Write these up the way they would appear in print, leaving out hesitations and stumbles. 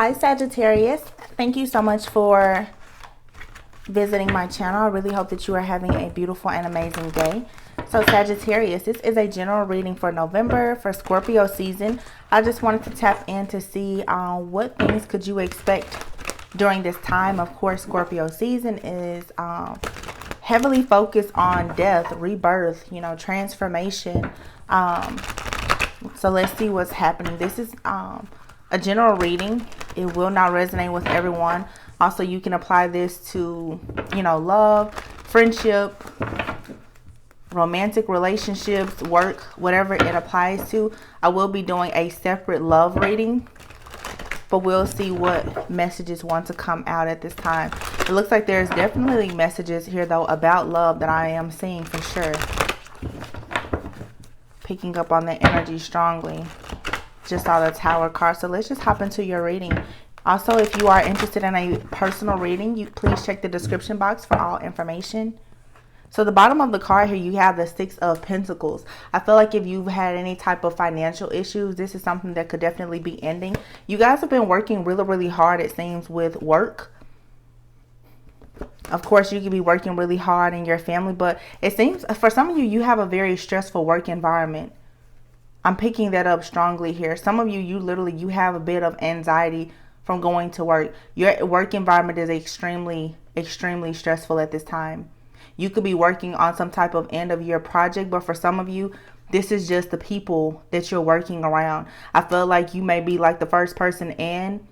Hi Sagittarius, thank you so much for visiting my channel. I really hope that you are having a beautiful and amazing day. So Sagittarius, this is a general reading for November for Scorpio season. I just wanted to tap in to see what things could you expect during this time. Of course, Scorpio season is heavily focused on death, rebirth, transformation. So let's see what's happening. This is a general reading. It will not resonate with everyone. Also, you can apply this to, love, friendship, romantic relationships, work, whatever it applies to. I will be doing a separate love reading, but we'll see what messages want to come out at this time. It looks like there's definitely messages here, though, about love that I am seeing for sure. Picking up on the energy strongly. Just saw the Tower card. So let's just hop into your reading. Also, if you are interested in a personal reading, please check the description box for all information. So the bottom of the card here, you have the Six of Pentacles. I feel like if you've had any type of financial issues, this is something that could definitely be ending. You guys have been working really, really hard, it seems, with work. Of course, you could be working really hard in your family, but it seems for some of you, you have a very stressful work environment. I'm picking that up strongly here. Some of you, you have a bit of anxiety from going to work. Your work environment is extremely, extremely stressful at this time. You could be working on some type of end of year project, but for some of you, this is just the people that you're working around. I feel like you may be like the first person in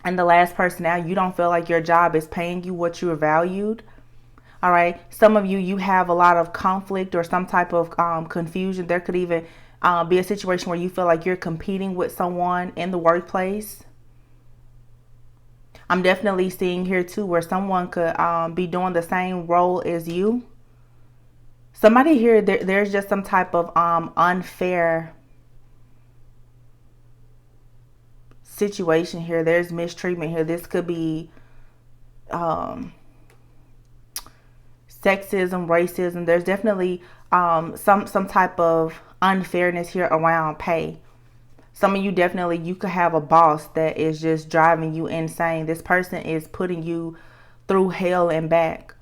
and the last person out. You don't feel like your job is paying you what you're valued. All right. Some of you, you have a lot of conflict or some type of confusion. There could even be a situation where you feel like you're competing with someone in the workplace. I'm definitely seeing here too where someone could be doing the same role as you. Somebody here, there's just some type of unfair situation here. There's mistreatment here. This could be sexism, racism. There's definitely some type of unfairness here around pay. Some of you definitely, you could have a boss that is just driving you insane. This person is putting you through hell and back.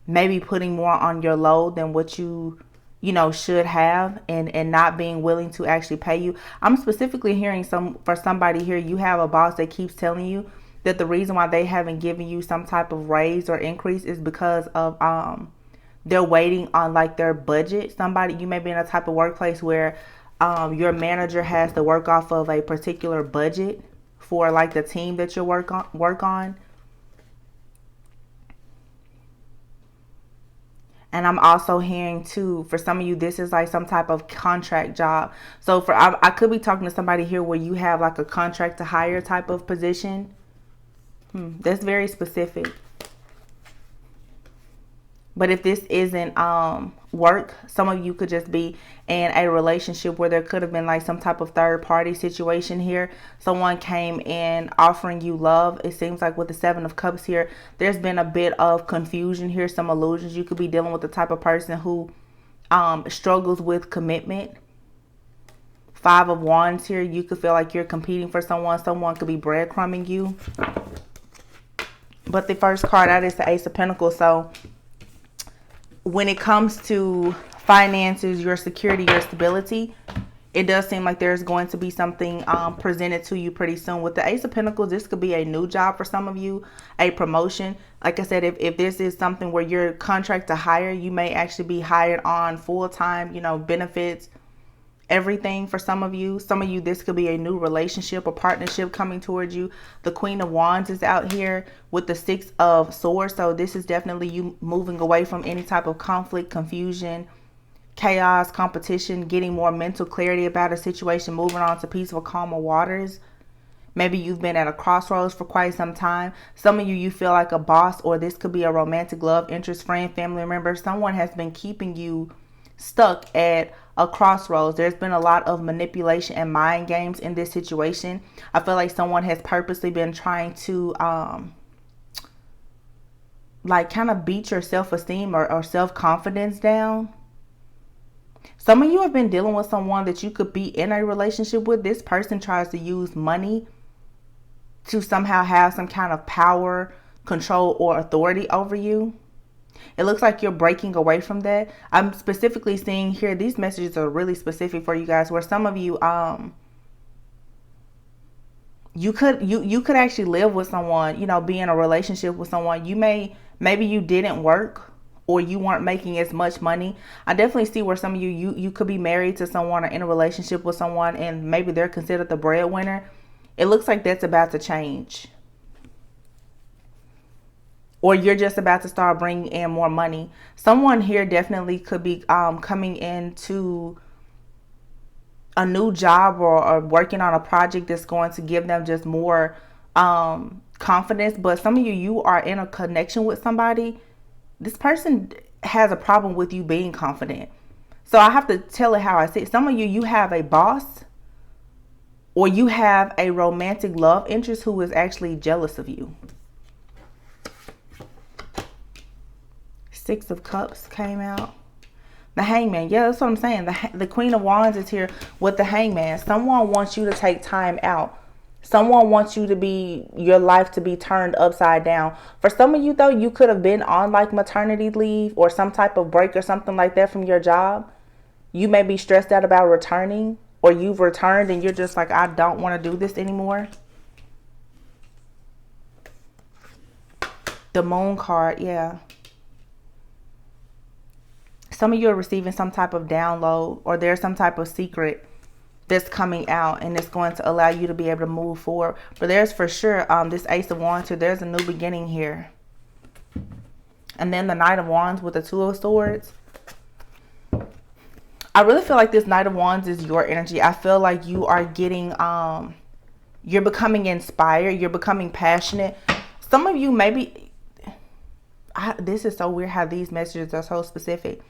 Maybe putting more on your load than what you should have, and not being willing to actually pay you. I'm specifically hearing for somebody here, you have a boss that keeps telling you that the reason why they haven't given you some type of raise or increase is because of they're waiting on like their budget. Somebody, you may be in a type of workplace where your manager has to work off of a particular budget for like the team that you work on. And I'm also hearing too, for some of you, this is like some type of contract job. So I could be talking to somebody here where you have like a contract to hire type of position. That's very specific. But if this isn't work, some of you could just be in a relationship where there could have been like some type of third party situation here. Someone came in offering you love. It seems like with the Seven of Cups here, there's been a bit of confusion here, some illusions. You could be dealing with the type of person who struggles with commitment. Five of Wands here. You could feel like you're competing for someone. Someone could be breadcrumbing you. But the first card out is the Ace of Pentacles. So when it comes to finances, your security, your stability, it does seem like there's going to be something presented to you pretty soon. With the Ace of Pentacles, this could be a new job for some of you, a promotion. Like I said, if this is something where you're contract to hire, you may actually be hired on full-time, benefits, everything for some of you. Some of you, this could be a new relationship or partnership coming towards you. The Queen of Wands is out here with the Six of Swords. So this is definitely you moving away from any type of conflict, confusion, chaos, competition, getting more mental clarity about a situation, moving on to peaceful, calmer waters. Maybe you've been at a crossroads for quite some time. Some of you, you feel like a boss, or this could be a romantic love interest, friend, family member. Someone has been keeping you stuck at a crossroads. There's been a lot of manipulation and mind games in this situation. I feel like someone has purposely been trying to like kind of beat your self-esteem or self-confidence down. Some of you have been dealing with someone that you could be in a relationship with. This person tries to use money to somehow have some kind of power, control, or authority over you. It looks like you're breaking away from that. I'm specifically seeing here, these messages are really specific for you guys, where some of you, you could actually live with someone, you know, be in a relationship with someone. Maybe you didn't work, or you weren't making as much money. I definitely see where some of you could be married to someone or in a relationship with someone, and maybe they're considered the breadwinner. It looks like that's about to change. Or you're just about to start bringing in more money. Someone here definitely could be coming into a new job, or working on a project that's going to give them just more confidence. But some of you are in a connection with somebody. This person has a problem with you being confident. So I have to tell it how I see it. Some of you have a boss, or you have a romantic love interest who is actually jealous of you. Six of Cups came out. The Hangman. Yeah, that's what I'm saying. The Queen of Wands is here with the Hangman. Someone wants you to take time out. Someone wants your life to be turned upside down. For some of you, though, you could have been on like maternity leave or some type of break or something like that from your job. You may be stressed out about returning, or you've returned and you're just like, I don't want to do this anymore. The Moon card, yeah. Some of you are receiving some type of download, or there's some type of secret that's coming out, and it's going to allow you to be able to move forward. But there's for sure this Ace of Wands here. There's a new beginning here. And then the Knight of Wands with the Two of Swords. I really feel like this Knight of Wands is your energy. I feel like you are getting, you're becoming inspired. You're becoming passionate. Some of you maybe, this is so weird how these messages are so specific.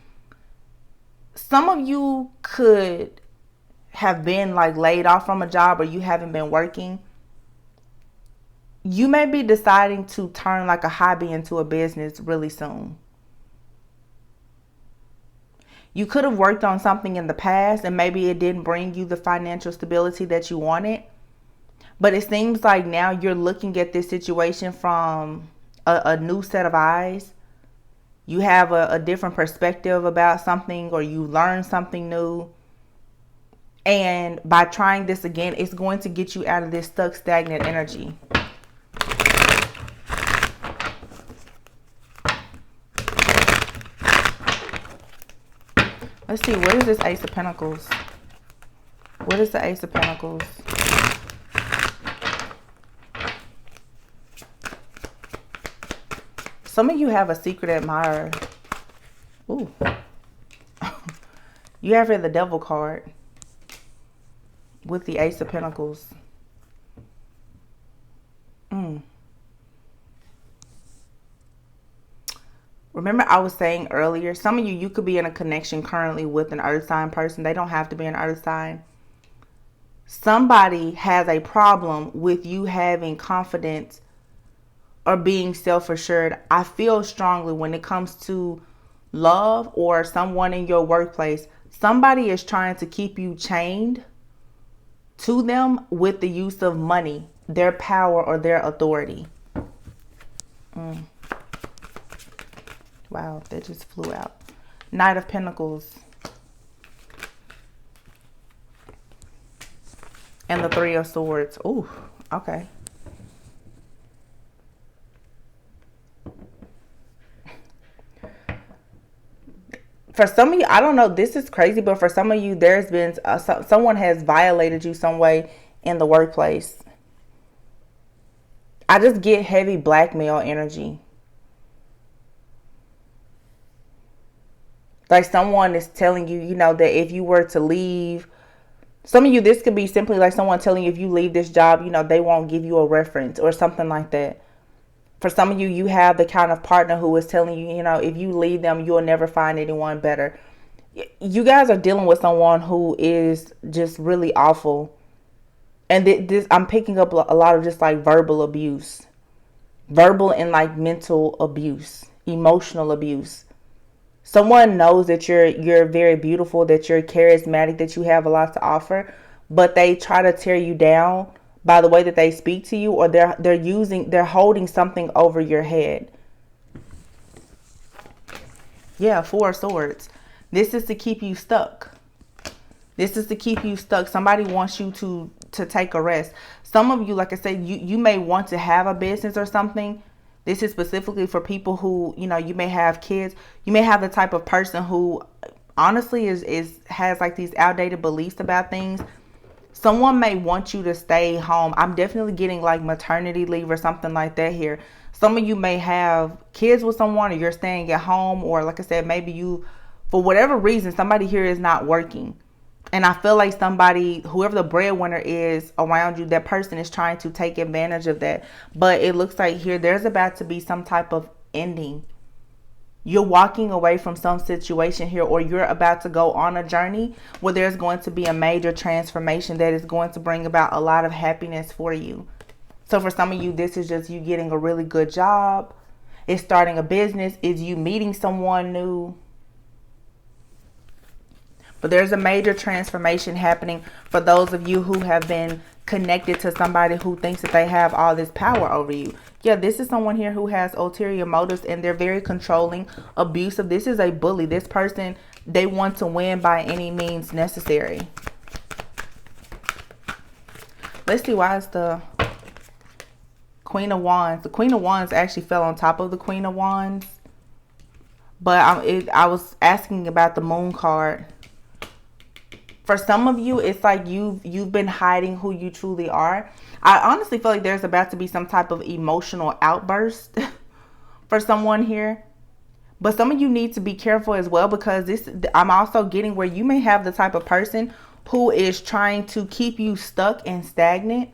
Some of you could have been like laid off from a job, or you haven't been working. You may be deciding to turn like a hobby into a business really soon. You could have worked on something in the past, and maybe it didn't bring you the financial stability that you wanted. But it seems like now you're looking at this situation from a new set of eyes. You have a different perspective about something, or you learn something new. And by trying this again, it's going to get you out of this stuck, stagnant energy. Let's see, what is this Ace of Pentacles? What is the Ace of Pentacles? Some of you have a secret admirer. Ooh. You have here the Devil card with the Ace of Pentacles. Remember I was saying earlier, some of you could be in a connection currently with an earth sign person. They don't have to be an earth sign. Somebody has a problem with you having confidence or being self-assured. I feel strongly when it comes to love or someone in your workplace, somebody is trying to keep you chained to them with the use of money, their power, or their authority. Wow, that just flew out. Knight of Pentacles. And the Three of Swords. Ooh, okay. For some of you, I don't know, this is crazy, but for some of you, there's been, someone has violated you some way in the workplace. I just get heavy blackmail energy. Like someone is telling you, you know, that if you were to leave, some of you, this could be simply like someone telling you if you leave this job, you know, they won't give you a reference or something like that. For some of you, you have the kind of partner who is telling you, you know, if you leave them, you'll never find anyone better. You guys are dealing with someone who is just really awful. And this, I'm picking up a lot of just like verbal abuse. Verbal and like mental abuse, emotional abuse. Someone knows that you're very beautiful, that you're charismatic, that you have a lot to offer, but they try to tear you down by the way that they speak to you, or they're holding something over your head. Yeah, 4 of Swords. This is to keep you stuck. This is to keep you stuck. Somebody wants you to take a rest. Some of you, like I said, you may want to have a business or something. This is specifically for people who, you know, you may have kids. You may have the type of person who honestly has like these outdated beliefs about things. Someone may want you to stay home. I'm definitely getting like maternity leave or something like that here. Some of you may have kids with someone, or you're staying at home, or like I said, maybe you, for whatever reason, somebody here is not working. And I feel like somebody, whoever the breadwinner is around you, that person is trying to take advantage of that. But it looks like here there's about to be some type of ending. You're walking away from some situation here, or you're about to go on a journey where there's going to be a major transformation that is going to bring about a lot of happiness for you. So for some of you, this is just you getting a really good job. It's starting a business. It's you meeting someone new. But there's a major transformation happening for those of you who have been connected to somebody who thinks that they have all this power over you. Yeah, this is someone here who has ulterior motives, and they're very controlling, abusive. This is a bully. This person, they want to win by any means necessary. Let's see, why is the Queen of Wands? The Queen of Wands actually fell on top of the Queen of Wands. But I was asking about the Moon card. For some of you, it's like you've been hiding who you truly are. I honestly feel like there's about to be some type of emotional outburst for someone here. But some of you need to be careful as well, because I'm also getting where you may have the type of person who is trying to keep you stuck and stagnant,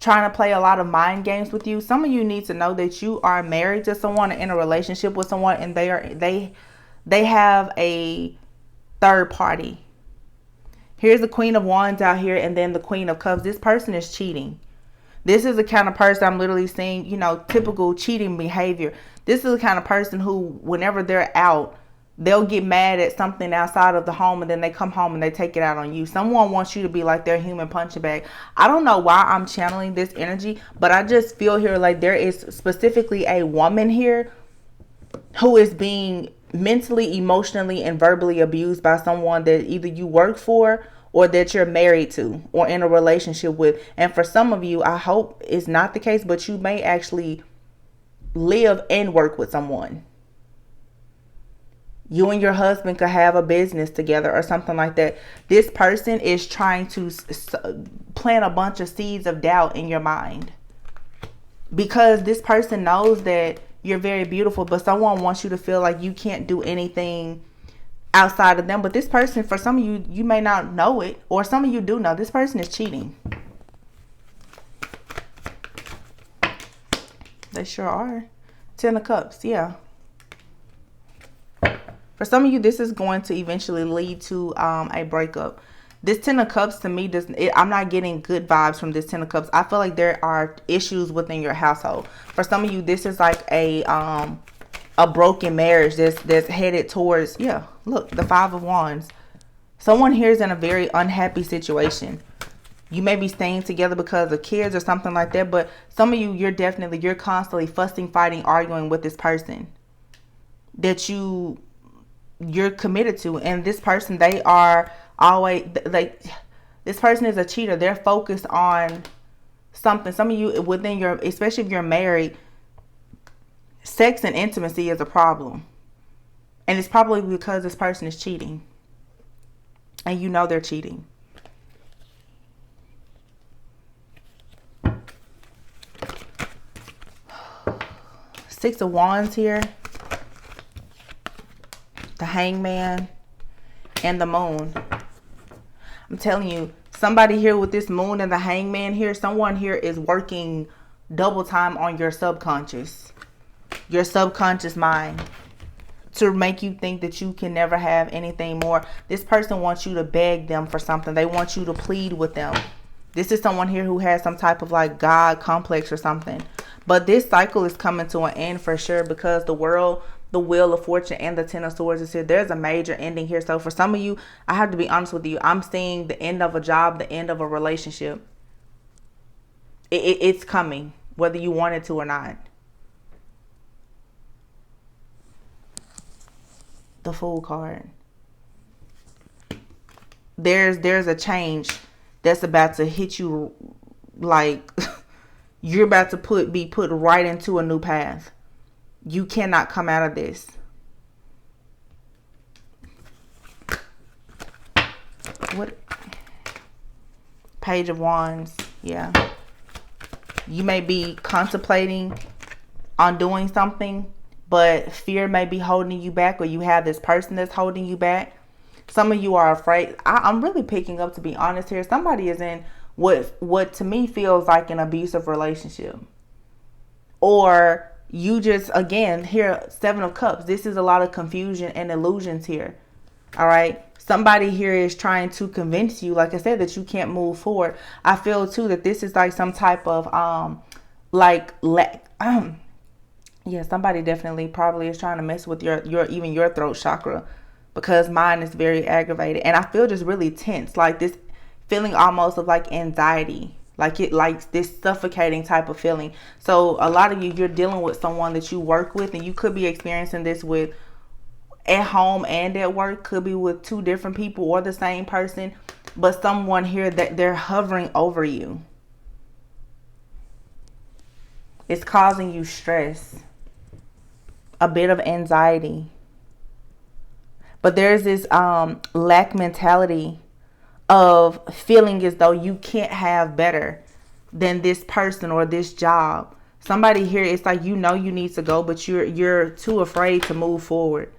trying to play a lot of mind games with you. Some of you need to know that you are married to someone, or in a relationship with someone, and they have a third party. Here's the Queen of Wands out here, and then the Queen of Cups. This person is cheating. This is the kind of person I'm literally seeing, you know, typical cheating behavior. This is the kind of person who, whenever they're out, they'll get mad at something outside of the home, and then they come home and they take it out on you. Someone wants you to be like their human punching bag. I don't know why I'm channeling this energy, but I just feel here like there is specifically a woman here who is being mentally, emotionally, and verbally abused by someone that either you work for, or that you're married to, or in a relationship with. And for some of you, I hope it's not the case, but you may actually live and work with someone. You and your husband could have a business together or something like that. This person is trying to plant a bunch of seeds of doubt in your mind, because this person knows that you're very beautiful, but someone wants you to feel like you can't do anything outside of them. But this person, for some of you, you may not know it, or some of you do know, this person is cheating. They sure are. 10 of Cups, yeah. For some of you, this is going to eventually lead to a breakup. This 10 of Cups to me, I'm not getting good vibes from this 10 of Cups. I feel like there are issues within your household. For some of you, this is like a broken marriage that's headed towards, yeah, look, the 5 of Wands. Someone here is in a very unhappy situation. You may be staying together because of kids or something like that, but some of you, you're constantly fussing, fighting, arguing with this person that you're committed to. And this person, they are always like, this person is a cheater. They're focused on something. Some of you within your, especially if you're married, sex and intimacy is a problem. And it's probably because this person is cheating. And you know they're cheating. Six of Wands here. The Hangman. And the Moon. I'm telling you, somebody here with this Moon and the Hangman here, someone here is working double time on your subconscious mind, to make you think that you can never have anything more. This person wants you to beg them for something. They want you to plead with them. This is someone here who has some type of like God complex or something. But this cycle is coming to an end for sure, because the world, the Wheel of Fortune, and the 10 of Swords is here. There's a major ending here. So for some of you, I have to be honest with you, I'm seeing the end of a job, the end of a relationship. It's coming, whether you want it to or not. The Fool card. There's a change that's about to hit you, like you're about to be put right into a new path. You cannot come out of this. What? Page of Wands. Yeah. You may be contemplating on doing something, but fear may be holding you back, or you have this person that's holding you back. Some of you are afraid. I'm really picking up, to be honest here. Somebody is in what to me feels like an abusive relationship. Or you just, again, here, 7 of Cups. This is a lot of confusion and illusions here. All right. Somebody here is trying to convince you, like I said, that you can't move forward. I feel too that this is like some type of yeah, somebody definitely probably is trying to mess with your throat chakra, because mine is very aggravated, and I feel just really tense, like this feeling almost of like anxiety, like this suffocating type of feeling. So a lot of you're dealing with someone that you work with, and you could be experiencing this with at home and at work, could be with 2 different people or the same person, but someone here that they're hovering over you. It's causing you stress, a bit of anxiety. But there's this lack mentality of feeling as though you can't have better than this person or this job. Somebody here, it's like you know you need to go, but you're too afraid to move forward.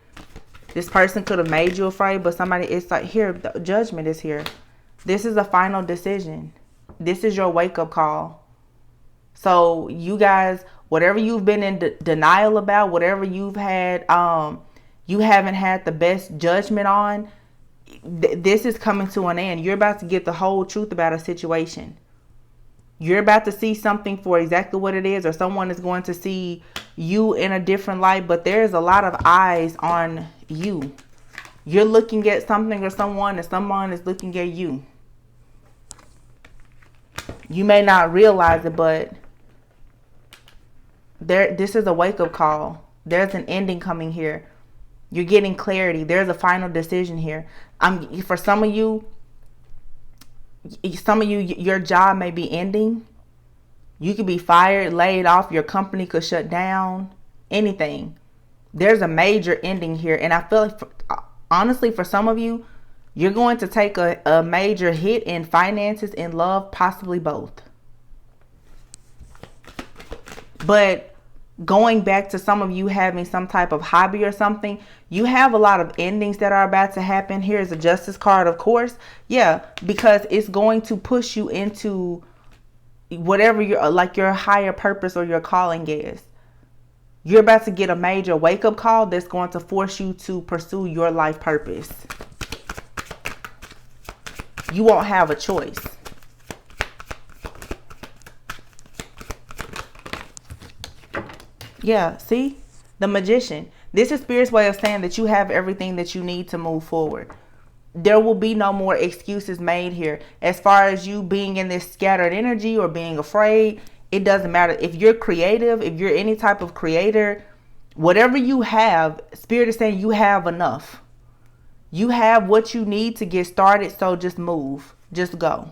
This person could have made you afraid, but somebody, it's like here, the judgment is here. This is a final decision. This is your wake-up call. So you guys, whatever you've been in denial about, whatever you've had, you haven't had the best judgment on, this is coming to an end. You're about to get the whole truth about a situation. You're about to see something for exactly what it is, or someone is going to see you in a different light, but there's a lot of eyes on you. You're looking at something or someone, and someone is looking at you. You may not realize it, but this is a wake-up call. There's an ending coming here. You're getting clarity. There's a final decision here. For some of you, your job may be ending. You could be fired, laid off. Your company could shut down. Anything. There's a major ending here. And I feel like, honestly, for some of you, you're going to take a major hit in finances, in love, possibly both. But going back to some of you having some type of hobby or something, you have a lot of endings that are about to happen. Here's a Justice card, of course. Yeah, because it's going to push you into whatever your higher purpose or your calling is. You're about to get a major wake-up call that's going to force you to pursue your life purpose. You won't have a choice. Yeah, see? The Magician. This is Spirit's way of saying that you have everything that you need to move forward. There will be no more excuses made here. As far as you being in this scattered energy or being afraid, it doesn't matter. If you're creative, if you're any type of creator, whatever you have, Spirit is saying you have enough. You have what you need to get started, so just move. Just go.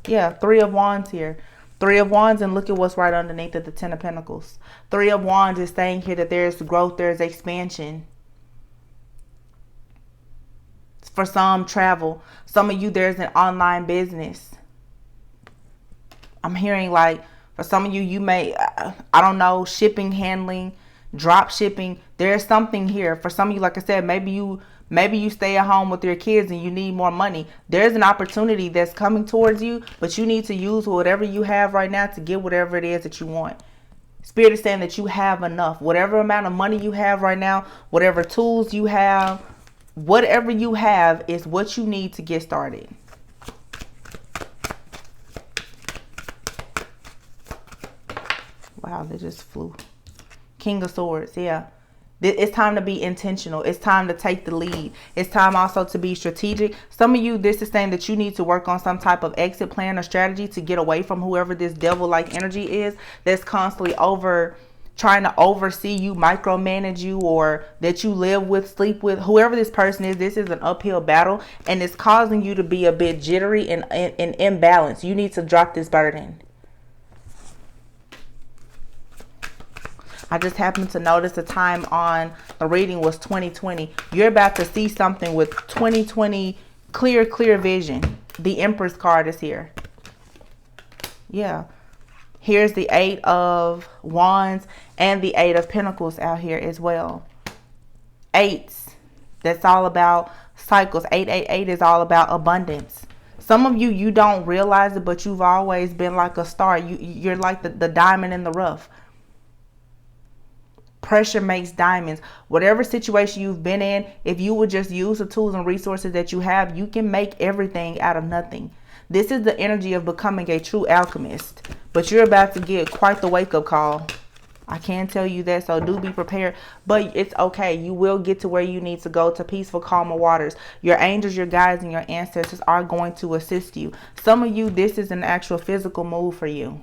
Yeah, 3 of Wands here. 3 of Wands, and look at what's right underneath it, the 10 of Pentacles. 3 of Wands is saying here that there's growth, there's expansion. For some, travel. Some of you, there's an online business. I'm hearing like, for some of you, you may, I don't know, shipping, handling, drop shipping. There's something here. For some of you, like I said, maybe you stay at home with your kids and you need more money. There's an opportunity that's coming towards you, but you need to use whatever you have right now to get whatever it is that you want. Spirit is saying that you have enough. Whatever amount of money you have right now, whatever tools you have, whatever you have is what you need to get started. Wow, they just flew. King of Swords, yeah. It's time to be intentional. It's time to take the lead. It's time also to be strategic. Some of you, this is saying that you need to work on some type of exit plan or strategy to get away from whoever this devil-like energy is that's constantly trying to oversee you, micromanage you, or that you live with, sleep with. Whoever this person is, this is an uphill battle, and it's causing you to be a bit jittery and imbalanced. You need to drop this burden. I just happened to notice the time on the reading was 2020. You're about to see something with 2020 clear vision. The Empress card is here. Yeah. Here's the 8 of Wands and the 8 of Pentacles out here as well. 8s. That's all about cycles. 888 is all about abundance. Some of you, you don't realize it, but you've always been like a star. You're like the diamond in the rough. Pressure makes diamonds. Whatever situation you've been in, if you would just use the tools and resources that you have, you can make everything out of nothing. This is the energy of becoming a true alchemist. But you're about to get quite the wake-up call. I can tell you that, so do be prepared. But it's okay. You will get to where you need to go, to peaceful, calmer waters. Your angels, your guides, and your ancestors are going to assist you. Some of you, this is an actual physical move for you.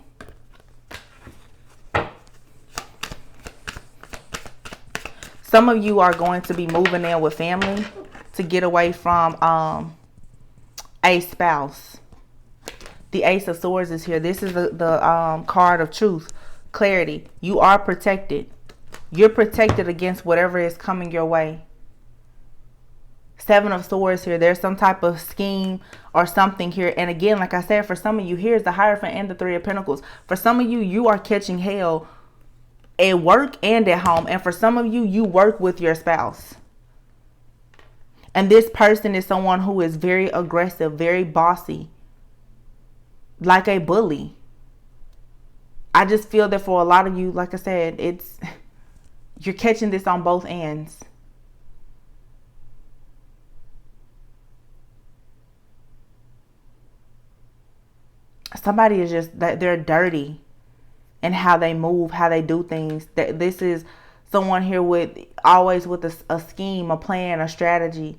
Some of you are going to be moving in with family to get away from a spouse. The Ace of Swords is here. This is the card of truth, clarity. You are protected. You're protected against whatever is coming your way. 7 of Swords here. There's some type of scheme or something here. And again, like I said, for some of you, here's the Hierophant and the 3 of Pentacles. For some of you, you are catching hell at work and at home. And for some of you, you work with your spouse. And this person is someone who is very aggressive, very bossy, like a bully. I just feel that for a lot of you, like I said, you're catching this on both ends. Somebody is just, they're dirty in how they move, how they do things. That this is someone here with always with a scheme, a plan, a strategy.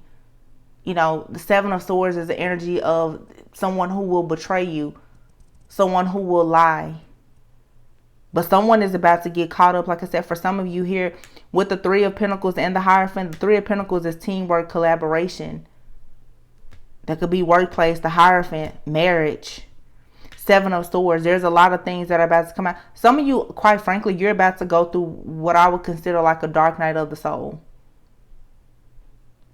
You know, the 7 of Swords is the energy of someone who will betray you, someone who will lie. But someone is about to get caught up, like I said, for some of you here with the 3 of Pentacles and the Hierophant. The 3 of Pentacles is teamwork, collaboration. That could be workplace. The Hierophant, marriage. 7 of Swords. There's a lot of things that are about to come out. Some of you, quite frankly, you're about to go through what I would consider like a dark night of the soul.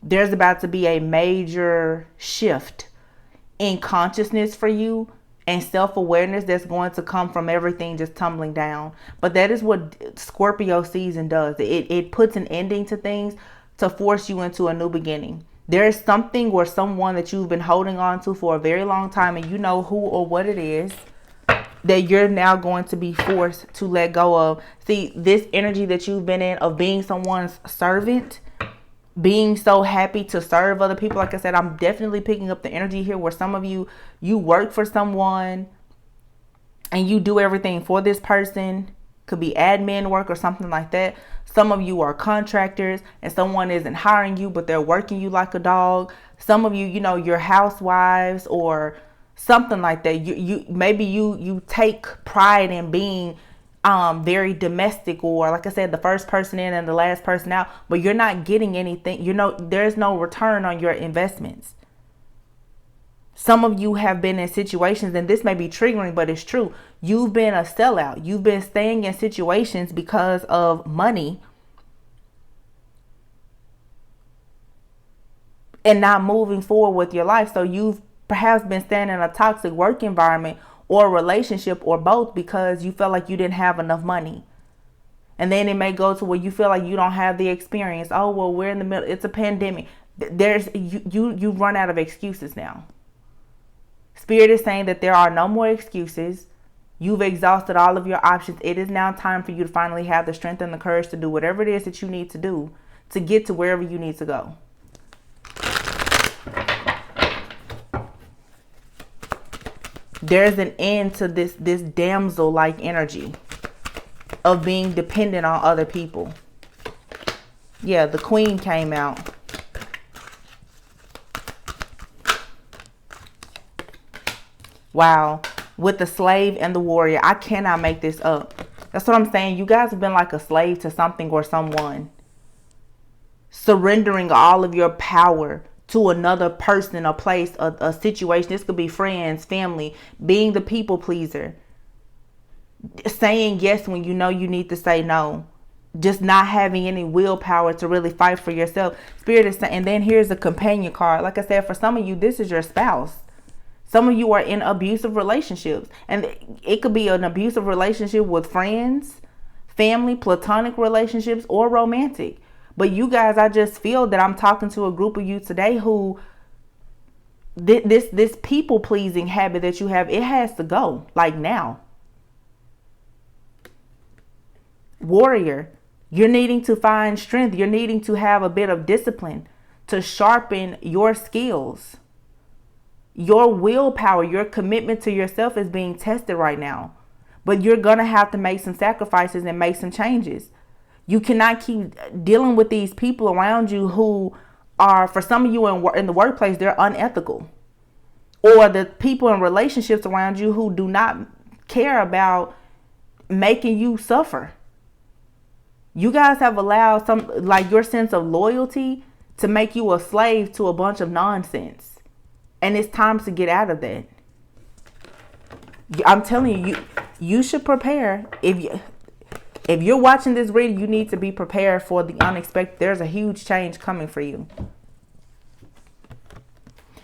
There's about to be a major shift in consciousness for you and self-awareness that's going to come from everything just tumbling down. But that is what Scorpio season does. It puts an ending to things to force you into a new beginning. There is something or someone that you've been holding on to for a very long time, and you know who or what it is, that you're now going to be forced to let go of. See, this energy that you've been in of being someone's servant, being so happy to serve other people. Like I said, I'm definitely picking up the energy here where some of you, you work for someone and you do everything for this person. Could be admin work or something like that. Some of you are contractors and someone isn't hiring you, but they're working you like a dog. Some of you, you know, you're housewives or something like that. Maybe you take pride in being very domestic, or like I said, the first person in and the last person out, but you're not getting anything. You know, there's no return on your investments. Some of you have been in situations, and this may be triggering, but it's true. You've been a sellout. You've been staying in situations because of money and not moving forward with your life. So you've perhaps been staying in a toxic work environment or a relationship or both because you felt like you didn't have enough money. And then it may go to where you feel like you don't have the experience. Oh, well, we're in the middle. It's a pandemic. You run out of excuses now. Spirit is saying that there are no more excuses. You've exhausted all of your options. It is now time for you to finally have the strength and the courage to do whatever it is that you need to do to get to wherever you need to go. There's an end to this damsel-like energy of being dependent on other people. Yeah, the Queen came out. Wow. With the slave and the warrior. I cannot make this up. That's what I'm saying. You guys have been like a slave to something or someone. Surrendering all of your power to another person, a place, a situation. This could be friends, family, being the people pleaser. Saying yes when you know you need to say no. Just not having any willpower to really fight for yourself. Spirit is saying, and then here's a companion card. Like I said, for some of you, this is your spouse. Some of you are in abusive relationships. And it could be an abusive relationship with friends, family, platonic relationships, or romantic. But you guys, I just feel that I'm talking to a group of you today who this people pleasing habit that you have, it has to go, like now. Warrior, you're needing to find strength. You're needing to have a bit of discipline to sharpen your skills. Your willpower, your commitment to yourself is being tested right now. But you're going to have to make some sacrifices and make some changes. You cannot keep dealing with these people around you who are, for some of you in the workplace, they're unethical. Or the people in relationships around you who do not care about making you suffer. You guys have allowed your sense of loyalty to make you a slave to a bunch of nonsense. And it's time to get out of that. I'm telling you, you should prepare. If you're watching this reading, you need to be prepared for the unexpected. There's a huge change coming for you.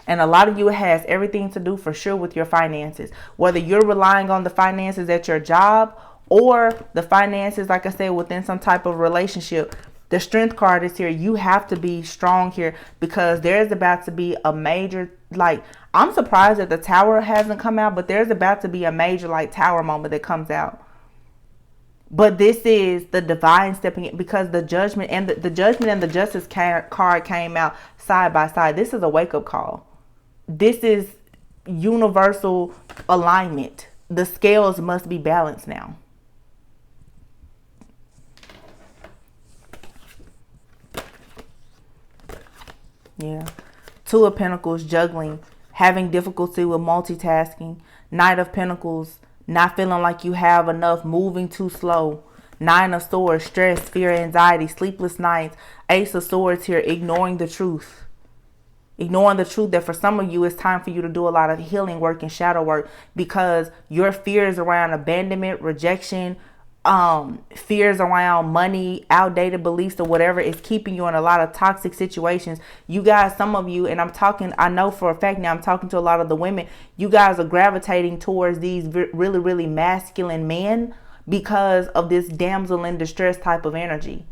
And a lot of you has everything to do for sure with your finances. Whether you're relying on the finances at your job or the finances, like I said, within some type of relationship. The strength card is here. You have to be strong here because there's about to be a major, I'm surprised that the tower hasn't come out, but there's about to be a major tower moment that comes out. But this is the divine stepping in because the judgment and the judgment and the justice card came out side by side. This is a wake-up call. This is universal alignment. The scales must be balanced now. Yeah. Two of Pentacles, juggling, having difficulty with multitasking. Knight of Pentacles, not feeling like you have enough, moving too slow. Nine of Swords, stress, fear, anxiety, sleepless nights. Ace of Swords here, ignoring the truth. Ignoring the truth that for some of you, it's time for you to do a lot of healing work and shadow work because your fears around abandonment, rejection, fears around money, outdated beliefs or whatever is keeping you in a lot of toxic situations. You guys, some of you, and I know for a fact now, I'm talking to a lot of the women, you guys are gravitating towards these really, really masculine men because of this damsel in distress type of energy.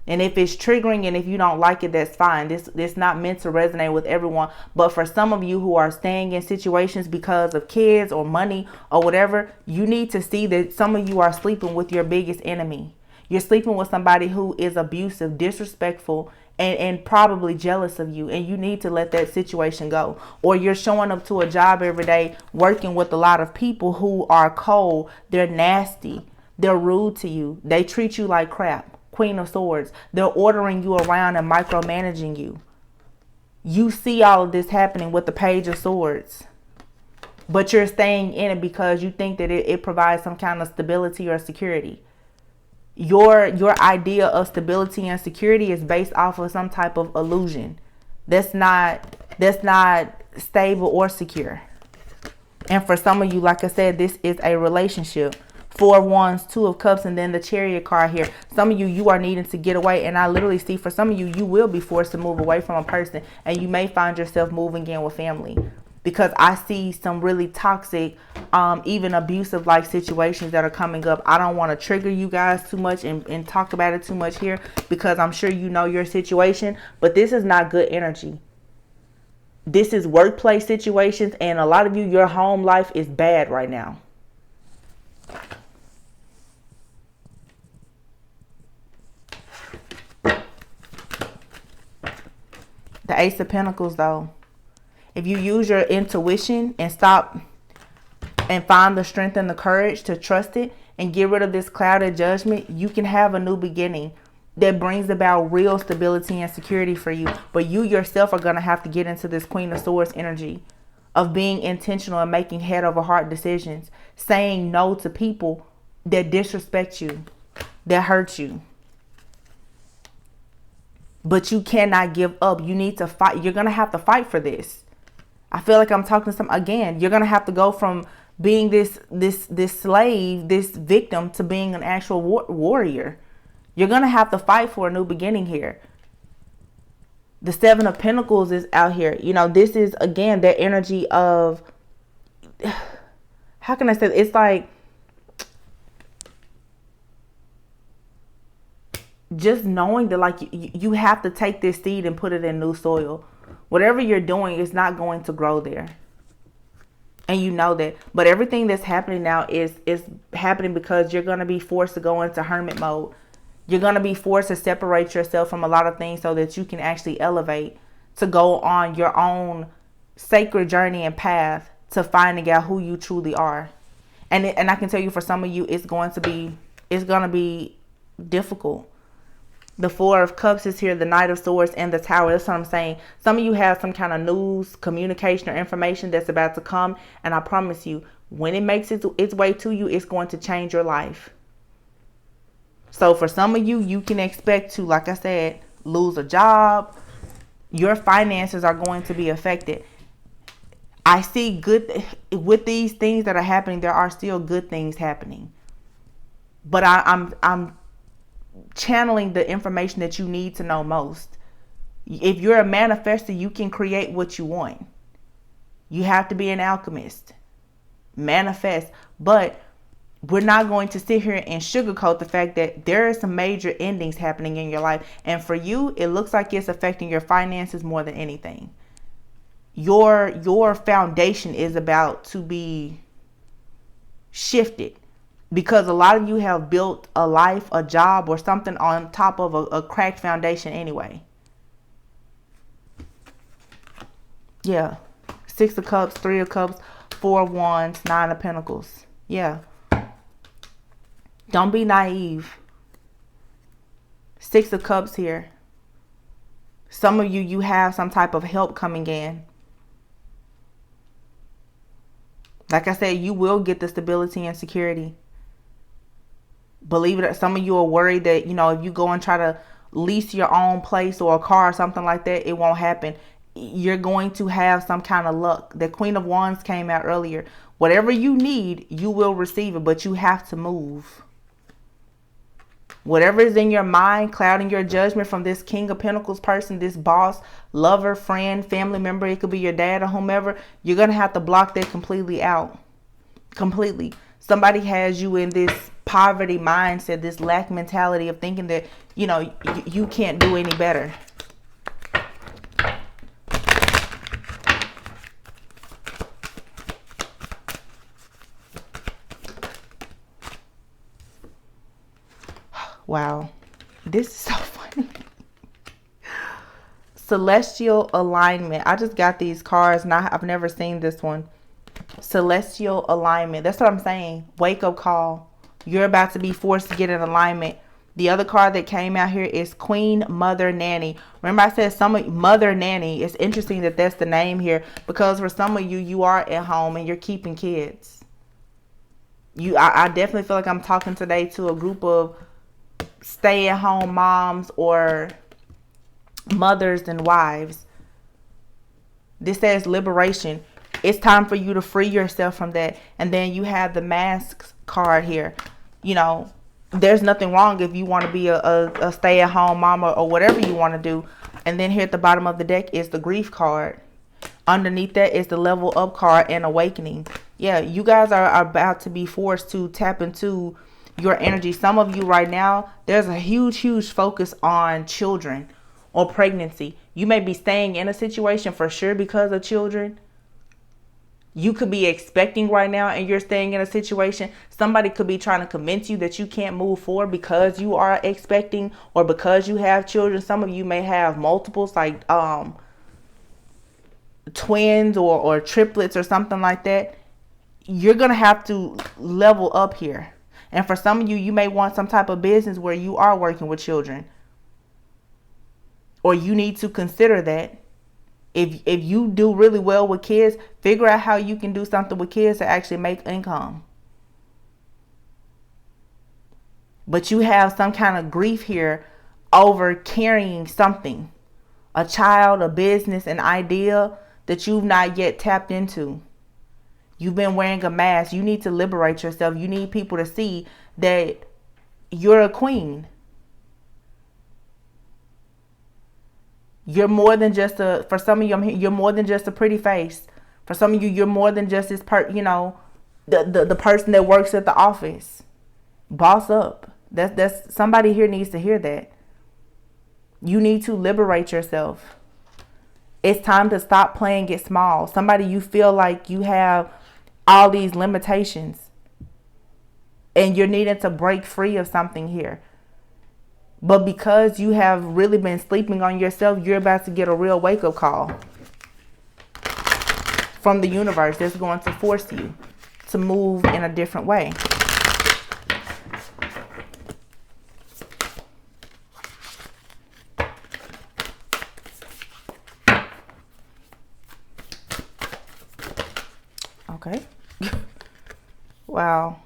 And if it's triggering and if you don't like it, that's fine. This not meant to resonate with everyone. But for some of you who are staying in situations because of kids or money or whatever, you need to see that some of you are sleeping with your biggest enemy. You're sleeping with somebody who is abusive, disrespectful, and probably jealous of you. And you need to let that situation go. Or you're showing up to a job every day, working with a lot of people who are cold. They're nasty. They're rude to you. They treat you like crap. Queen of Swords. They're ordering you around and micromanaging you. You see all of this happening with the Page of Swords. But you're staying in it because you think that it provides some kind of stability or security. Your idea of stability and security is based off of some type of illusion. That's not stable or secure. And for some of you, like I said, this is a relationship. Four of Wands, Two of Cups, and then the Chariot card here. Some of you are needing to get away. And I literally see for some of you, you will be forced to move away from a person. And you may find yourself moving in with family. Because I see some really toxic, even abusive like situations that are coming up. I don't want to trigger you guys too much and talk about it too much here. Because I'm sure you know your situation. But this is not good energy. This is workplace situations. And a lot of you, your home life is bad right now. The Ace of Pentacles, though, if you use your intuition and stop and find the strength and the courage to trust it and get rid of this clouded judgment, you can have a new beginning. that brings about real stability and security for you. But you yourself are going to have to get into this Queen of Swords energy of being intentional and making head over heart decisions, saying no to people that disrespect you, that hurt you. But you cannot give up. You need to fight. You're going to have to fight for this. I feel like I'm talking to some, again, you're going to have to go from being this slave, this victim, to being an actual warrior. You're going to have to fight for a new beginning here. The Seven of Pentacles is out here. You know, this is, again, that energy of, how can I say it? It's like, just knowing that, like, you have to take this seed and put it in new soil. Whatever you're doing is not going to grow there. And you know that. But everything that's happening now is happening because you're going to be forced to go into hermit mode. You're going to be forced to separate yourself from a lot of things so that you can actually elevate, to go on your own sacred journey and path to finding out who you truly are. And I can tell you, for some of you, it's going to be difficult. The Four of Cups is here, the Knight of Swords, and the Tower. That's what I'm saying. Some of you have some kind of news, communication, or information that's about to come. And I promise you, when it makes its way to you, it's going to change your life. So for some of you, you can expect to, like I said, lose a job. Your finances are going to be affected. I see good, with these things that are happening, there are still good things happening. But I'm channeling the information that you need to know most. If you're a manifestor, you can create what you want. You have to be an alchemist. Manifest. But we're not going to sit here and sugarcoat the fact that there are some major endings happening in your life. And for you, it looks like it's affecting your finances more than anything. Your foundation is about to be shifted. Because a lot of you have built a life, a job, or something on top of a cracked foundation anyway. Yeah. Six of Cups, Three of Cups, Four of Wands, Nine of Pentacles. Yeah. Don't be naive. Six of Cups here. Some of you have some type of help coming in. Like I said, you will get the stability and security. Believe it, some of you are worried that, you know, if you go and try to lease your own place or a car or something like that, it won't happen. You're going to have some kind of luck. The Queen of Wands came out earlier. Whatever you need, you will receive it, but you have to move. Whatever is in your mind, clouding your judgment from this King of Pentacles person, this boss, lover, friend, family member, it could be your dad or whomever, you're going to have to block that completely out. Completely. Somebody has you in this poverty mindset, this lack mentality of thinking that, you know, you can't do any better. Wow, this is so funny. Celestial alignment. I just got these cards and I've never seen this one. Celestial alignment. That's what I'm saying. Wake up call. You're about to be forced to get in alignment. The other card that came out here is Queen Mother Nanny. Remember I said Mother Nanny. It's interesting that that's the name here, because for some of you, you are at home and you're keeping kids. I definitely feel like I'm talking today to a group of stay-at-home moms or mothers and wives. This says liberation. It's time for you to free yourself from that. And then you have the Masks card here. You know, there's nothing wrong if you want to be a stay-at-home mama or whatever you want to do. And then here at the bottom of the deck is the Grief card. Underneath that is the Level Up card and Awakening. Yeah, you guys are about to be forced to tap into your energy. Some of you right now, there's a huge focus on children or pregnancy. You may be staying in a situation for sure because of children. You could be expecting right now and you're staying in a situation. Somebody could be trying to convince you that you can't move forward because you are expecting or because you have children. Some of you may have multiples, like twins or triplets or something like that. You're going to have to level up here. And for some of you, you may want some type of business where you are working with children. Or you need to consider that. If you do really well with kids, figure out how you can do something with kids to actually make income. But you have some kind of grief here over carrying something. A child, a business, an idea that you've not yet tapped into. You've been wearing a mask. You need to liberate yourself. You need people to see that you're a queen. You're more than just for some of you, you're more than just a pretty face. For some of you, you're more than just this the person that works at the office. Boss up. That's somebody here needs to hear that. You need to liberate yourself. It's time to stop playing it small. Somebody, you feel like you have all these limitations and you're needing to break free of something here. But because you have really been sleeping on yourself, you're about to get a real wake-up call from the universe that's going to force you to move in a different way. Okay. Wow.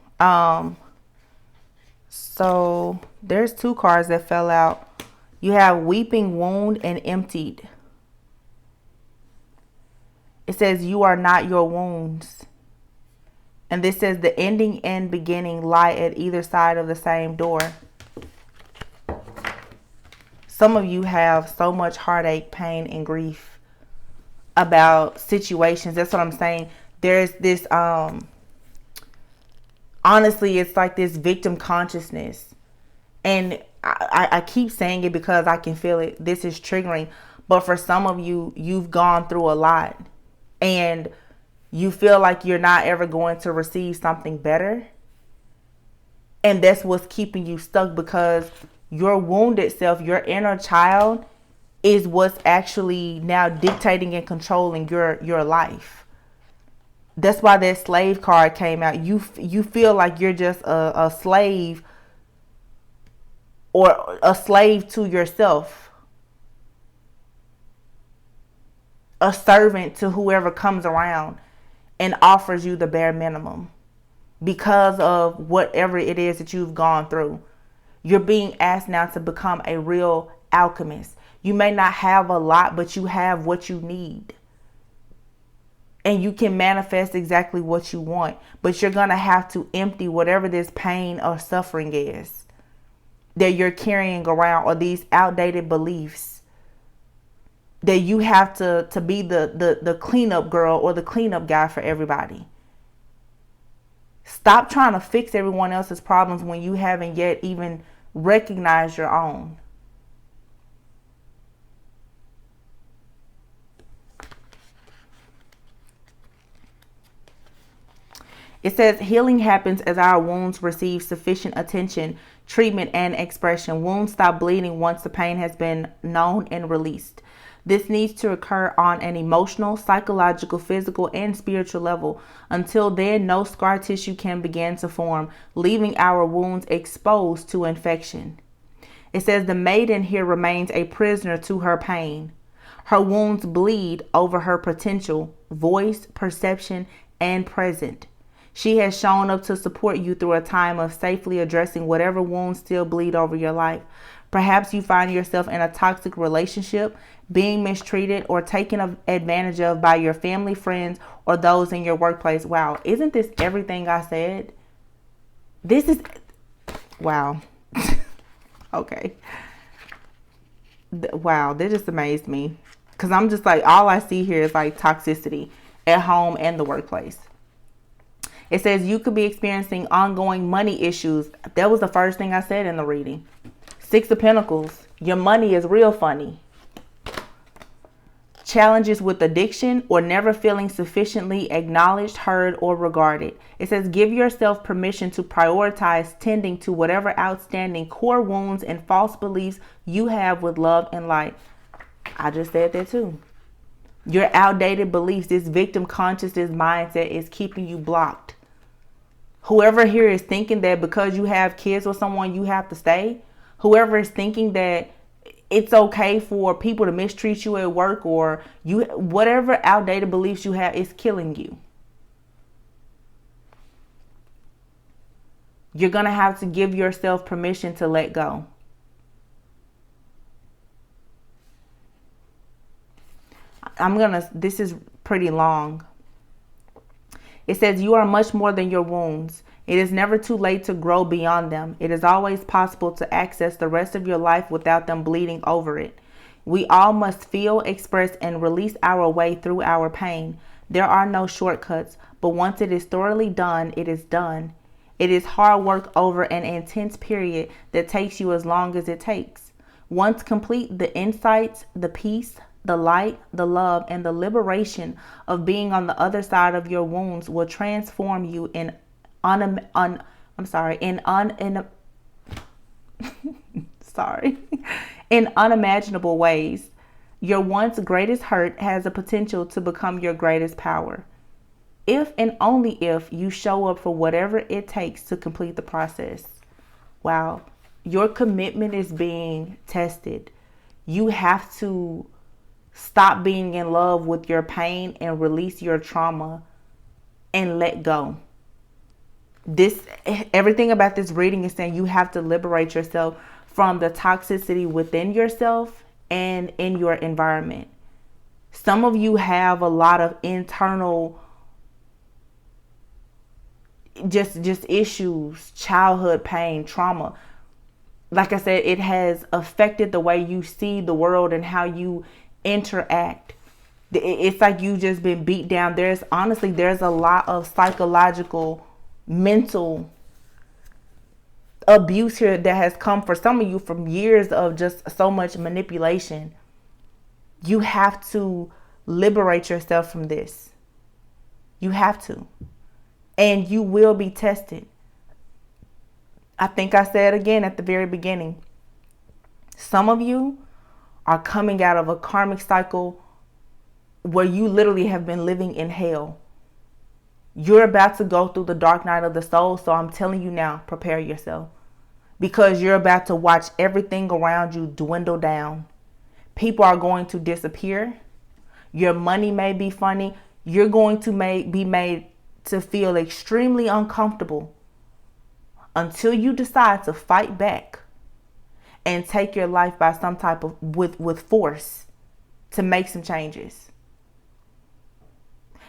So there's two cards that fell out. You have weeping wound and emptied. It says you are not your wounds. And this says the ending and beginning lie at either side of the same door. Some of you have so much heartache, pain, and grief about situations. That's what I'm saying. There's this, honestly, it's like this victim consciousness. And I keep saying it because I can feel it. This is triggering. But for some of you, you've gone through a lot. And you feel like you're not ever going to receive something better. And that's what's keeping you stuck, because your wounded self, your inner child, is what's actually now dictating and controlling your life. That's why that slave card came out. You feel like you're just a slave, or a slave to yourself. A servant to whoever comes around and offers you the bare minimum because of whatever it is that you've gone through. You're being asked now to become a real alchemist. You may not have a lot, but you have what you need. And you can manifest exactly what you want. But you're going to have to empty whatever this pain or suffering is that you're carrying around, or these outdated beliefs that you have to be the cleanup girl or the cleanup guy for everybody. Stop trying to fix everyone else's problems when you haven't yet even recognized your own. It says healing happens as our wounds receive sufficient attention, treatment, and expression. Wounds stop bleeding once the pain has been known and released. This needs to occur on an emotional, psychological, physical, and spiritual level. Until then, no scar tissue can begin to form, leaving our wounds exposed to infection. It says the maiden here remains a prisoner to her pain. Her wounds bleed over her potential, voice, perception, and present. She has shown up to support you through a time of safely addressing whatever wounds still bleed over your life. Perhaps you find yourself in a toxic relationship, being mistreated or taken advantage of by your family, friends, or those in your workplace. Wow, isn't this everything I said? This is, wow. Okay. Wow, that just amazed me. Because I'm just like, all I see here is like toxicity at home and the workplace. It says you could be experiencing ongoing money issues. That was the first thing I said in the reading. 6 of Pentacles. Your money is real funny. Challenges with addiction or never feeling sufficiently acknowledged, heard, or regarded. It says give yourself permission to prioritize tending to whatever outstanding core wounds and false beliefs you have with love and light. I just said that too. Your outdated beliefs, this victim consciousness mindset is keeping you blocked. Whoever here is thinking that because you have kids with someone you have to stay, whoever is thinking that it's okay for people to mistreat you at work, or whatever outdated beliefs you have is killing you. You're going to have to give yourself permission to let go. This is pretty long. It says, you are much more than your wounds. It is never too late to grow beyond them. It is always possible to access the rest of your life without them bleeding over it. We all must feel, express, and release our way through our pain. There are no shortcuts, but once it is thoroughly done, it is done. It is hard work over an intense period that takes you as long as it takes. Once complete, the insights, the peace, the light, the love, and the liberation of being on the other side of your wounds will transform you in unimaginable ways. Your once greatest hurt has the potential to become your greatest power. If and only if you show up for whatever it takes to complete the process. Wow. Your commitment is being tested. You have to stop being in love with your pain and release your trauma and let go. Everything about this reading is saying you have to liberate yourself from the toxicity within yourself and in your environment. Some of you have a lot of internal just issues, childhood pain, trauma. Like I said, it has affected the way you see the world and how you interact. It's like you just been beat down. There's a lot of psychological, mental abuse here that has come for some of you from years of just so much manipulation. You have to liberate yourself from this. You have to. And you will be tested. I think I said again at the very beginning, some of you are coming out of a karmic cycle where you literally have been living in hell. You're about to go through the dark night of the soul. So I'm telling you now, prepare yourself, because you're about to watch everything around you dwindle down. People are going to disappear. Your money may be funny. You're going to be made to feel extremely uncomfortable until you decide to fight back and take your life by some type of with force to make some changes.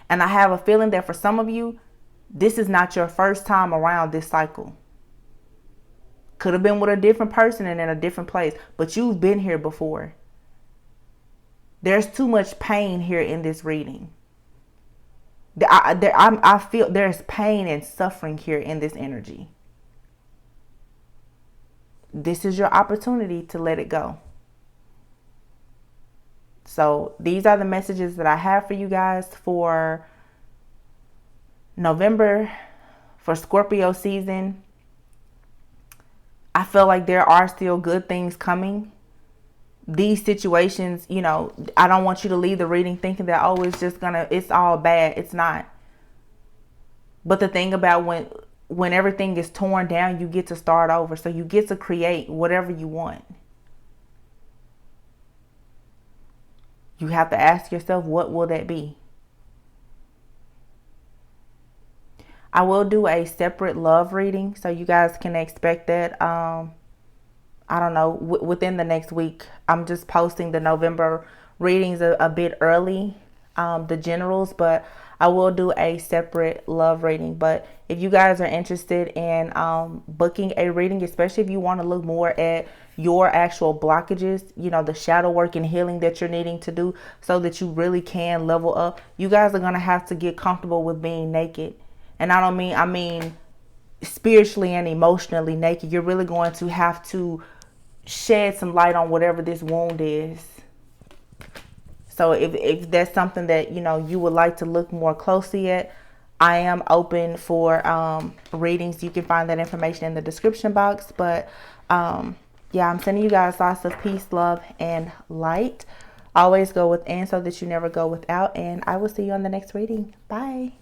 And I have a feeling that for some of you, this is not your first time around this cycle. Could have been with a different person and in a different place, but you've been here before. There's too much pain here in this reading. I feel there's pain and suffering here in this energy. This is your opportunity to let it go. So these are the messages that I have for you guys for November, for Scorpio season. I feel like there are still good things coming. These situations, I don't want you to leave the reading thinking that, it's all bad. It's not. But the thing about when everything is torn down, you get to start over. So you get to create whatever you want. You have to ask yourself, what will that be? I will do a separate love reading, so you guys can expect that. I don't know, within the next week. I'm just posting the November readings a bit early, the generals, but I will do a separate love reading. But if you guys are interested in booking a reading, especially if you want to look more at your actual blockages, the shadow work and healing that you're needing to do so that you really can level up, you guys are going to have to get comfortable with being naked. And I mean spiritually and emotionally naked. You're really going to have to shed some light on whatever this wound is. So if that's something that you would like to look more closely at, I am open for readings. You can find that information in the description box. But yeah, I'm sending you guys lots of peace, love, and light. Always go within so that you never go without. And I will see you on the next reading. Bye.